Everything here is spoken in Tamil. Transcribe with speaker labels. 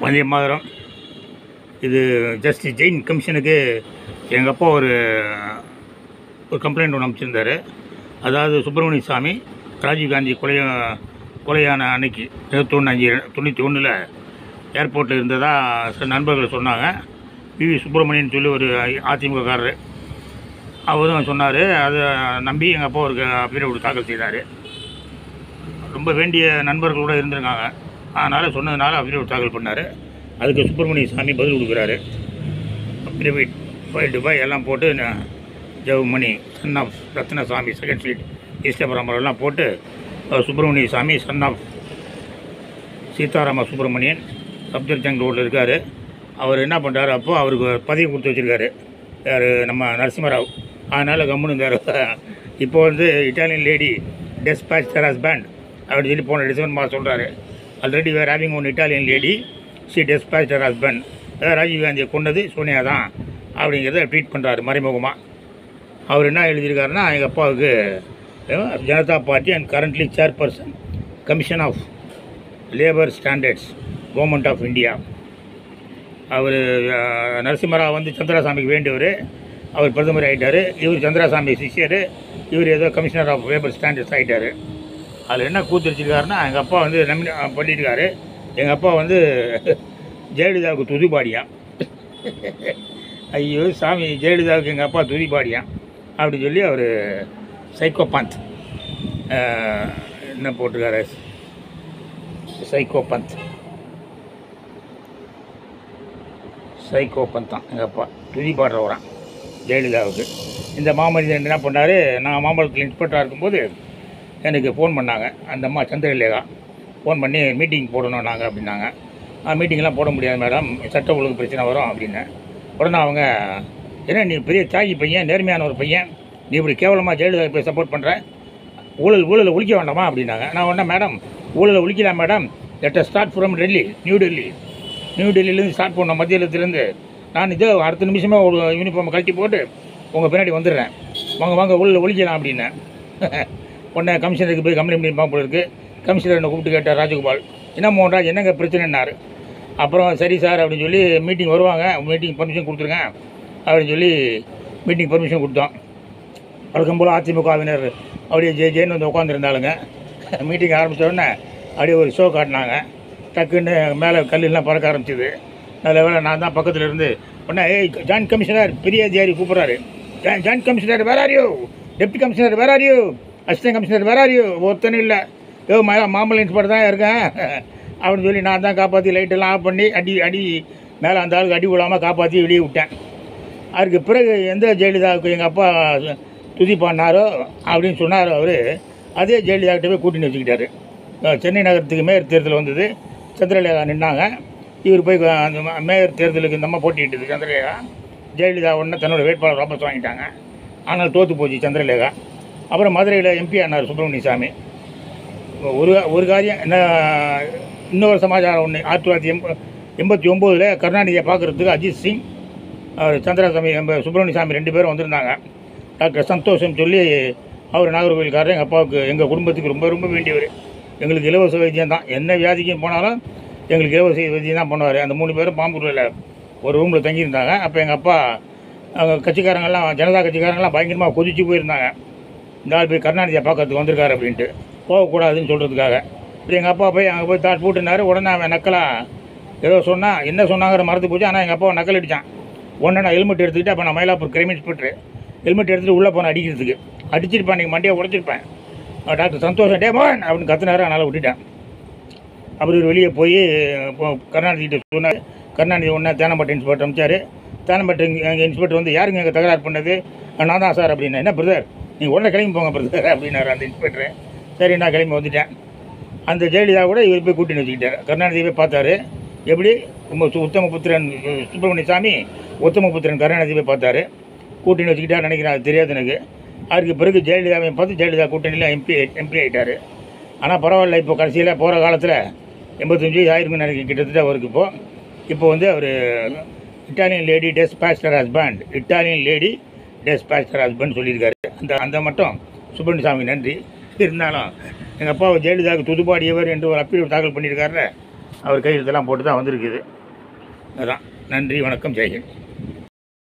Speaker 1: வந்தே மாதரம். இது ஜஸ்டிஸ் ஜெயின் கமிஷனுக்கு எங்கள் அப்பா ஒரு கம்ப்ளைண்ட் ஒன்று அமைச்சிருந்தார். அதாவது சுப்பிரமணிய சாமி ராஜீவ்காந்தி கொலையான அன்னைக்கு 21/5/91 ஏர்போர்ட்டில் இருந்ததாக சில நண்பர்கள் சொன்னாங்க. பிவி சுப்பிரமணியன் சொல்லி ஒரு அதிமுககாரர் அவரும் சொன்னார். அதை நம்பி எங்கள் அப்பா ஒரு அஃபிடவிட் தாக்கல் செய்தார். ரொம்ப வேண்டிய நண்பர்களோடு இருந்திருக்காங்க. அதனால் சொன்னதுனால அஃபிடவிட் தாக்கல் பண்ணார். அதுக்கு சுப்பிரமணிய சாமி பதில் கொடுக்குறாரு. அஃபிடவிட் ஃபைல்டு பை எல்லாம் போட்டு ஜவுமணி son of Rathnasamy second street Eastapuram போட்டு சுப்பிரமணிய சாமி சன் ஆஃப் சீதாராம சுப்பிரமணியன் சப்தர்ஜங் ரோட்டில் இருக்கார். அவர் என்ன பண்ணுறாரு, அப்போது அவருக்கு பதவி கொடுத்து வச்சுருக்காரு. யார், நம்ம நரசிம்மராவ். அதனால் கம்முன்னு இருந்தார். இப்போ வந்து Italian lady despatch her husband அப்படின்னு சொல்லி போன டிசம்பர் மாதம் சொல்கிறாரு. Already were having one Italian lady she despatch her husband. ராஜீவ்காந்தியை கொண்டது சோனியா தான் அப்படிங்கிறத ட்வீட் பண்ணுறாரு மறைமுகமாக. அவர் என்ன எழுதியிருக்காருன்னா, எங்கள் அப்பாவுக்கு Janata party and currently chairperson commission of labour standards government of India. அவர் நரசிம்மராவ் வந்து சந்திராசாமிக்கு வேண்டியவர். அவர் பிரதமர் ஆகிட்டார். இவர் சந்திராசாமி சிஷியர். இவர் ஏதோ கமிஷனர் ஆஃப் லேபர் ஸ்டாண்டர்ட்ஸ் ஆகிட்டார். அதில் என்ன கூத்துருச்சிருக்காருன்னா, எங்கள் அப்பா வந்து பண்ணியிருக்காரு. எங்கள் அப்பா வந்து ஜெயலலிதாவுக்கு துதிபாடியான். ஐயோ சாமி, ஜெயலலிதாவுக்கு எங்கள் அப்பா துதிபாடியான் அப்படி சொல்லி அவர் சைக்கோபந்த் என்ன போட்டிருக்காரு, சைக்கோபந்த் தான் எங்கள் அப்பா துதி பாடுறவரான் ஜெயலலிதாவுக்கு. இந்த மாமனிதன் என்ன பண்ணார், நான் மாம்பழத்தில் இன்ஸ்பெக்டராக இருக்கும்போது எனக்கு ஃபோன் பண்ணாங்க. அந்த அம்மா சந்திரலேகா ஃபோன் பண்ணி மீட்டிங் போடணும் நாங்கள் அப்படின்னாங்க. மீட்டிங்லாம் போட முடியாது மேடம், சட்ட ஒழுங்கு பிரச்சனை வரும் அப்படின்னு. உடனே அவங்க, ஏன்னா நீ பெரிய தியாகி பையன், நேர்மையான ஒரு பையன், நீ இப்படி கேவலமாக ஜெயலலிதா போய் சப்போர்ட் பண்ணுற, ஊழலை ஒழிக்க வேண்டாமா அப்படின்னாங்க. நான் உடனே, மேடம் ஊழலை ஒழிக்கலாம் madam, let start from new டெல்லியிலேருந்து ஸ்டார்ட் பண்ணோம், மத்தியிலேருந்து. நான் இதோ அடுத்த நிமிஷமே ஒரு யூனிஃபார்மை கழட்டி போட்டு உங்கள் பின்னாடி வந்துடுறேன், வாங்க ஊழலை ஒழிக்கலாம் அப்படின்னேன். உடனே கமிஷனருக்கு போய் கம்ப்ளைண்ட் பண்ணியிருப்பாங்க போல இருக்குது. கமிஷனர் என்னை கூப்பிட்டு கேட்டார், ராஜகோபால் என்ன மோகன்ராஜ் என்னங்க பிரச்சனைன்னாரு. அப்புறம் சரி சார் அப்படின்னு சொல்லி மீட்டிங் வருவாங்க, மீட்டிங் பர்மிஷன் கொடுத்துருங்க அப்படின்னு சொல்லி மீட்டிங் பர்மிஷன் கொடுத்தோம். வழக்கம் போல் அதிமுகவினர் அப்படியே ஜெயின்னு வந்து உட்காந்துருந்தாளுங்க. மீட்டிங் ஆரம்பித்த உடனே அப்படியே ஒரு ஷோ காட்டினாங்க. டக்குன்னு மேலே கல்லெல்லாம் பறக்க ஆரம்பிச்சிது. அதில் வேலை நான் தான் பக்கத்தில் இருந்து உடனே, ஜாயின்ட் கமிஷனர் பெரிய அதிகாரி கூப்பிட்றாரு, joint commissioner where are you, deputy commissioner where are you, assistant commissioner where are you, ஒருத்தனும் இல்லை, மாம்பழ இன்ஸ்பெக்டர் தான் இருக்கேன் அப்படின்னு சொல்லி நான் தான் காப்பாற்றி லைட்டெல்லாம் ஆஃப் பண்ணி அடி மேலே அந்த ஆளுக்கு அடி விடாமல் காப்பாற்றி வெளியே விட்டேன். அதுக்கு பிறகு எந்த ஜெயலலிதாவுக்கு எங்கள் அப்பா துதி பாடினாரோ அப்படின்னு சொன்னார் அவர், அதே ஜெயலலிதாக்கிட்ட போய் கூட்டின்னு வச்சுக்கிட்டாரு. சென்னை நகரத்துக்கு மேயர் தேர்தல் வந்தது, சந்திரலேகா நின்னாங்க. இவர் போய் அந்த மேயர் தேர்தலுக்கு இந்த அம்மா போட்டிக்கிட்டது சந்திரலேகா. ஜெயலலிதா உடனே தன்னோட வேட்பாளர் வாபஸ் வாங்கிட்டாங்க. ஆனால் தோற்று போச்சு சந்திரலேகா. அப்புறம் மதுரையில் எம்பி ஆனார் சுப்பிரமணிய சாமி. ஒரு காரியம் என்ன, இன்னொரு சமாச்சாரம் ஒன்று, 1989 கருணாநிதியை பார்க்குறதுக்கு அஜித் சிங், சந்திரசாமி, சுப்பிரமணிய சாமி 2 பேரும் வந்திருந்தாங்க. டாக்டர் சந்தோஷம் சொல்லி அவர் நாகர்கோவில்காரர். எங்கள் அப்பாவுக்கு, எங்கள் குடும்பத்துக்கு ரொம்ப வேண்டியவர். எங்களுக்கு இலவச வைத்தியம் தான், என்ன வியாதிக்கும் போனாலும் எங்களுக்கு இலவச வைத்தியம் தான் பண்ணுவார். அந்த 3 பேரும் பாம்பூரில் ஒரு ரூமில் தங்கியிருந்தாங்க. அப்போ எங்கள் அப்பா கட்சிக்காரங்கள்லாம், ஜனதா கட்சிக்காரங்கள்லாம் பயங்கரமாக கொதிச்சு போயிருந்தாங்க. இந்த ஆள் போய் கருணாநிதியை பார்க்கறதுக்கு வந்திருக்காரு அப்படின்ட்டு, போகக்கூடாதுன்னு சொல்கிறதுக்காக. இப்படி எங்கள் அப்பா போய் அங்கே போய் தாட் போட்டுனார். உடனே அவன் நக்கலாக ஏதோ சொன்னால், என்ன சொன்னாங்கிற மறந்து போச்சு. ஆனால் எங்கள் அப்பாவை நக்கல் அடித்தான். உடனே நான் ஹெல்மெட் எடுத்துக்கிட்டு, அப்போ நான் மயிலாப்பூர் கிரைம் இன்ஸ்பெக்டர், ஹெல்மெட் எடுத்துகிட்டு உள்ளே போனேன் அடிக்கிறதுக்கு. அடிச்சிருப்பேன், நீங்கள் மண்டியை உடச்சிருப்பேன். டாக்டர் சந்தோஷம் டே மோகன் அப்படின்னு கத்துனாரு. அதனால் விட்டுட்டேன். அப்படி ஒரு வெளியே போய் கருணாநிதிக்கிட்ட சொன்னார். கருணாநிதி ஒன்றா தேனம்பட்டு இன்ஸ்பெக்டர் அனுப்பிச்சார். தேனம்பட்டு எங்கள் இன்ஸ்பெக்டர் வந்து, யாருங்க எங்கள் தகராறு பண்ணது, நான் தான் சார் அப்படின்னா. என்ன பிரதர், நீங்கள் உடனே கிளம்பி போங்க பிரதர் அப்படின்னாரு அந்த இன்ஸ்பெக்டரு. சரி நான் கிளம்பி வந்துட்டேன். அந்த ஜெயலலிதா கூட இவர் போய் கூட்டின்னு வச்சுக்கிட்டார். கருணாநிதி போய் பார்த்தாரு. எப்படி உத்தமபுத்திரன் சுப்பிரமணிய சாமி, உத்தமபுத்திரன் கருணாநிதி போய் பார்த்தாரு. கூட்டின்னு வச்சுக்கிட்டார் நினைக்கிறேன், அது தெரியாது எனக்கு. அதுக்கு பிறகு ஜெயலலிதாவை பார்த்து ஜெயலலிதா கூட்டணியில் எம்பி ஆகிட்டார். ஆனால் பரவாயில்ல, இப்போ கடைசியில் போகிற காலத்தில் 85 ஆயிருக்குன்னு நினைக்கிறேன் கிட்டத்தட்ட அவருக்கு. இப்போ வந்து அவர் இட்டாலியன் லேடி டெஸ்பாச்சர் ஹஸ்பண்ட் சொல்லியிருக்காரு. அந்த மட்டும் சுப்பிரமணிய சாமி நன்றி. இருந்தாலும் எங்கள் அப்பாவை ஜெயலலிதாவுக்கு துதுபாடியவர் என்று ஒரு அப்பீல் தாக்கல் பண்ணியிருக்காரு. அவர் கையெழுத்தெல்லாம் போட்டு தான் வந்திருக்குது. அதான். நன்றி, வணக்கம், ஜெய்ஹிந்த்.